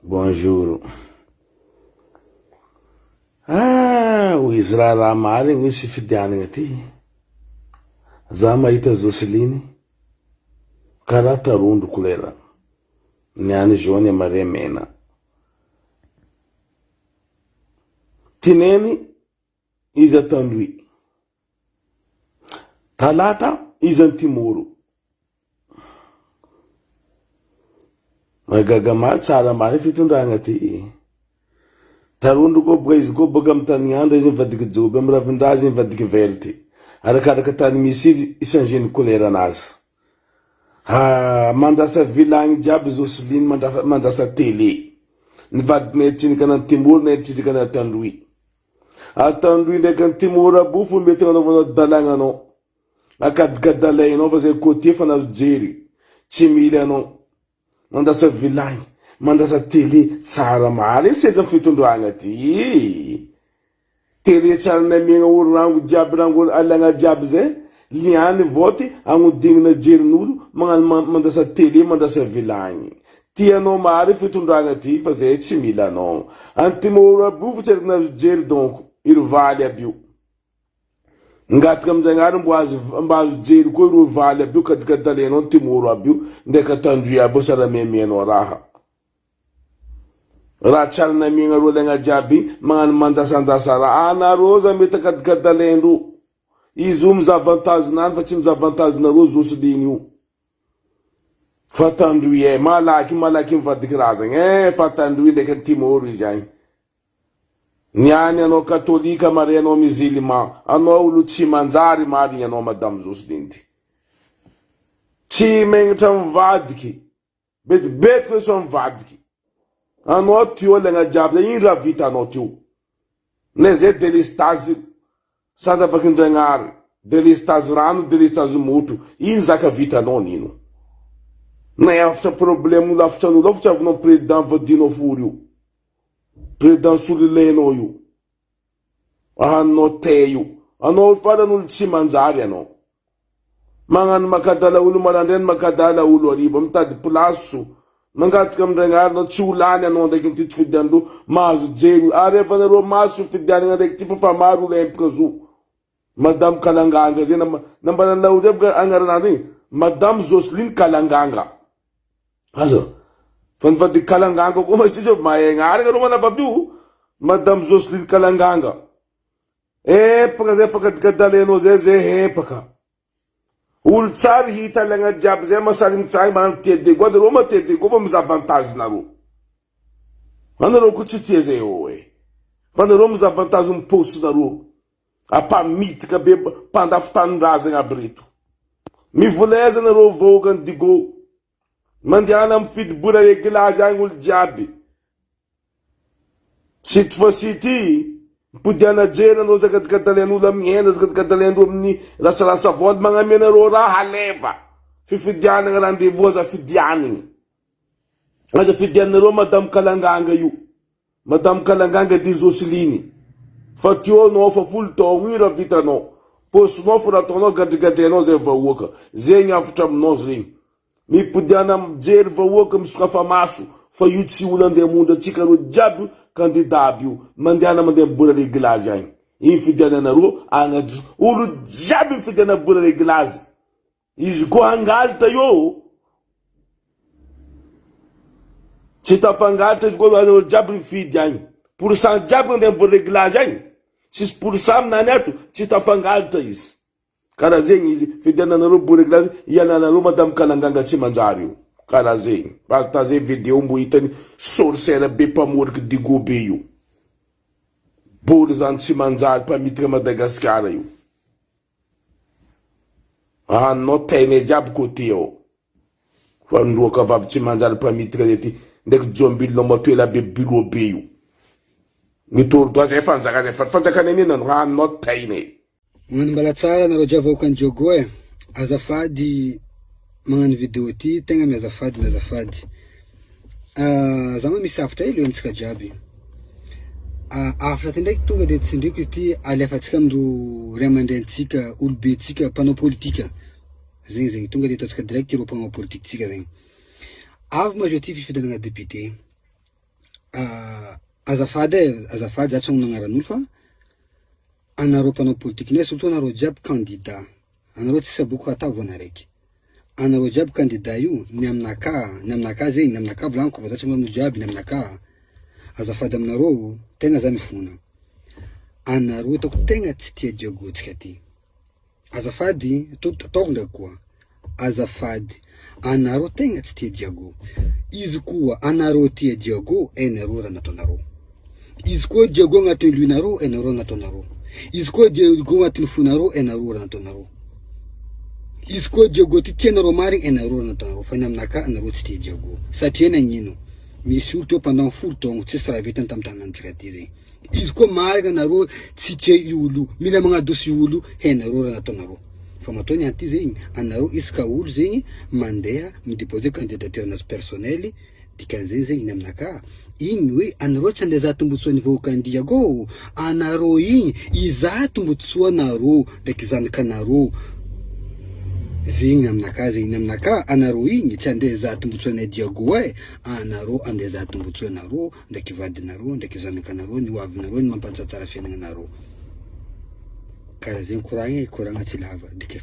Bonjour. O izy raha marigny sy fidianagna ty. Za mahita Joseline karaha tarondro kolera. Niany jaune amare mena. Tineny izy atandroy. Talata izy antimoro. Magaga maro tsara maro fitondragna ty. Tarondro ko boka izy ko boka amin'ny tany andra izy mivadiky joby amin'ny ravindraha izy mivadiky velty. Arakaraka tany misy izy isangeny kolera anazy. Mandrasa vilagny jiaby Joseline mandrasa télé. Nivadinay tsinika na timoro na tsinika na tandroy. Atandroy ndraiky ny timoro abofo mety nanaovanao dalagnanao. Akadikadalainao fa zay côté fa nazo jery. Tsy mily anao. Mandrasa vilagny, mandrasa télé, tsara mare sedza fitondragna ty. Télé tsara namiagna olo rango jiaby rango alagna jiaby zay. Liany voty agnodignina jerin'olo magnano mandrasa télé, mandrasa vilagny. Tianao mare fitondragna ty fa zay tsy mila anao. Antimoro abofo tsy araka nazo jery donc, irovaly abio. Ngatika amizay mbo azo jery koa iro valy abio kadikadalainao timoro abio ndeka tandroy abio sara memianao raha. Raha tsara namiagna ro lagna jiaby magnano mandasandasa raha. Anaroza mety kadikadalaindro. Izy io mizavantazy nany fa tsy mizavantazy nareo Joseline io. Fa tandroy malaky mivadiky razagna. Fa tandroy ndeka timoro izy agny. Niany anao katolika mare anao musulman. Anao olo tsy manjary marigny anao madame Joseline ty. Tsy megnatra mivadiky. Betibetiky so mivadiky. Anao tio lagna jiaby zay, ino raha vita anao tio? Ne zay délestage sandabakin-dragnary. Délestage rano, délestage motro. Ino zaka vita anao nino? Na afatra problème lafatra an'olo afatra avinao président vadinao fory io. Président solilenao io. Ahanao te io. Anao faran'olo tsy manjary anao. Magnano makadala olo marandrany makadala olo ariba. Mitady plaso. Mangatika amin'dragnary na tsy olany anao ndraiky ny ty tsy fidianandro mahazo jery. Ary efa nareo maso fidianana ndraiky ty fa maro olympique zo. Madame Kalanganga zay nambana laolo zay boka agnaranany igny. Madame Joseline Kalanganga. Aza. Fa nivadiky Kalanganga koa masy izy mahay agnarana reo manapabio. Madame Joseline Kalanganga. Epaka zay fakadikadalainao zay epaka. Olo tsary hita lagna jiaby zay masaly mitsagny magnano TD koa. Nareo ma TD koa fa mizavantazy nareo. Anareo ko tsy tia zay eo fa nareo mizavantazy miposi nareo. Apamitika be pandafitanin-drazagna aby reto. Mivoleza nareo vahoaka ny digo. Mandiana mifidy bola reglage agny olo jiaby. Sity fa sity. Mpodiana jery anao zakadikadalain'olo amin'ny hena, zakadikadalain'olo amin'ny rasarasa voly magnamena reo raha haleva. Fifidianagna rendez-vous aza fidianagna. Aza fidianareo Madame Kalanganga io. Madame Kalanganga di Joseline. Fa tio anao fa folo taogno io raha vitanao. Posinao fa raha ataonao gadrigadrianao zay vahoaka. Zay gny afatra aminao zay. Mipodiana mijery vahoaka misokafa maso. Fa io tsy olo andeha mondra atsika reo jiaby candidat aby io. Mandiana mandeha bola reglage agny. Iny fidiananareo agnadio. Olo jiaby mifidiana bola reglage. Izy koa hangalitra io. Tsy tafangalitra izy koa olo jiaby mifidy agny. Pourcent jiaby mandeha bola reglage agny. Sisy pourcent aminany ato tsy tafangalitra izy. Karaha zegny izy fidiananareo bola reglage iananareo Madame Kalanganga tsy manjary io. Karaha zegny. Parta zay video mbo hitany sorcière be mpamoriky digo be io. Bola zany tsy manjary mpamitika Madagasikara io. Anao tainay jiaby côté ao. Fa ndroaka vavy tsy manjary mpamitika zay ndraiky jombilona matoela be bilo be io. Mitoritoa zay fanjaka zay fanjakana nina anao tainay. Magnano mbala tsara nareo jiaby vahoakan'ny Diogo azafady magnano vidéo ty tegna miazafady. Za ma misy afatra hely antsika jiaby. Afatra ty ndraiky tonga de tsindriko ity alefatsika amindro ray aman-drenitsika olobentsika mpanao politika. Zegny tonga de ataotsika direct ireo mpanao politika tsika zegny. Avy ma ty fifidianana député. azafady za tsy magnaran'olo fa anareo mpanao politika ne surtout anareo jiaby candidat anareo tsy saboko atavo anaraiky anareo jiaby candidat io ny aminaka zegny ny aminaka blanco za tsy manao jiaby ny aminaka azafady aminareo tegna za mifona anareo tako tegna tsy tia diagotsika ty azafady ataoko ndraiky koa azafady anareo tegna tsy tia diago izy koa anareo tia diago enareo raha nataonareo izy koa diago agnatin'ny luinareo enareo nataonareo izy koa diago agnatin'ny fonareo enareo raha nataonareo izy koa diago ty tianareo marigny enareo raha nataonareo fa ny aminaka anareo tsy tia diago satria nagnino misy olo teo pendant folo taogno tsisy raha vitany tamin'ny tanàntsika ty zegny izy koa marigny anareo tsy tia i olo mila magnadosy olo enareo raha nataonareo fa matoa anty zegny anareo isaka olo zegny mandeha midepose candidature nazy personnel dikan'izay zegny ny aminaka igny hoe anareo tsy andeha za tombotsoa niveau candidago anareo igny iza tombotsoa anareo ndraiky zanakanareo zegny aminaka zegny aminaka anareo igny tsy andeha za tombotsoa diago anareo andeha za tombotsoa anareo ndraiky vadinareo ndraiky zanakanareo ny hoavinareo ny mampatsatsara fiaignanareo karaha zegny koragna tsy lava dika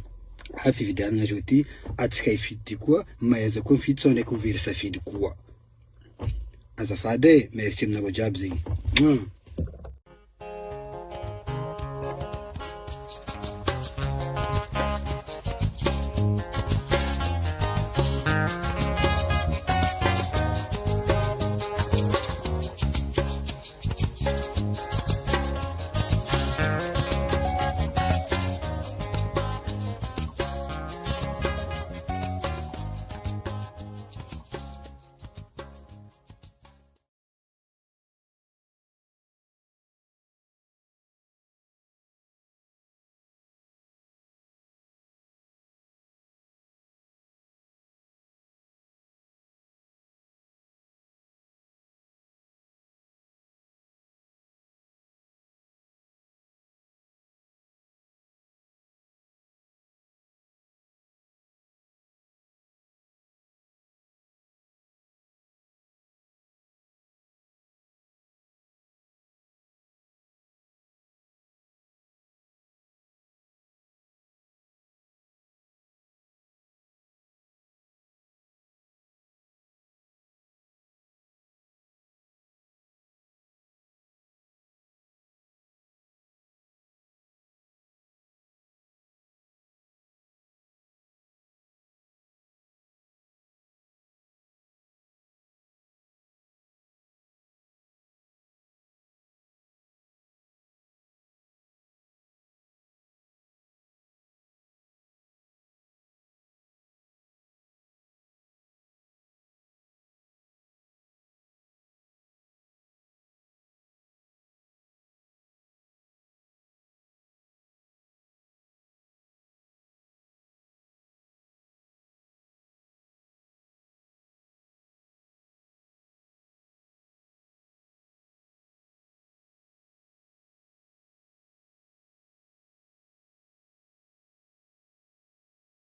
fividianana zao ty atsika ifidy ty koa mahaiza koa mifidy sao ndraiky ho very safidy koa azafady merci aminareo jiaby zegny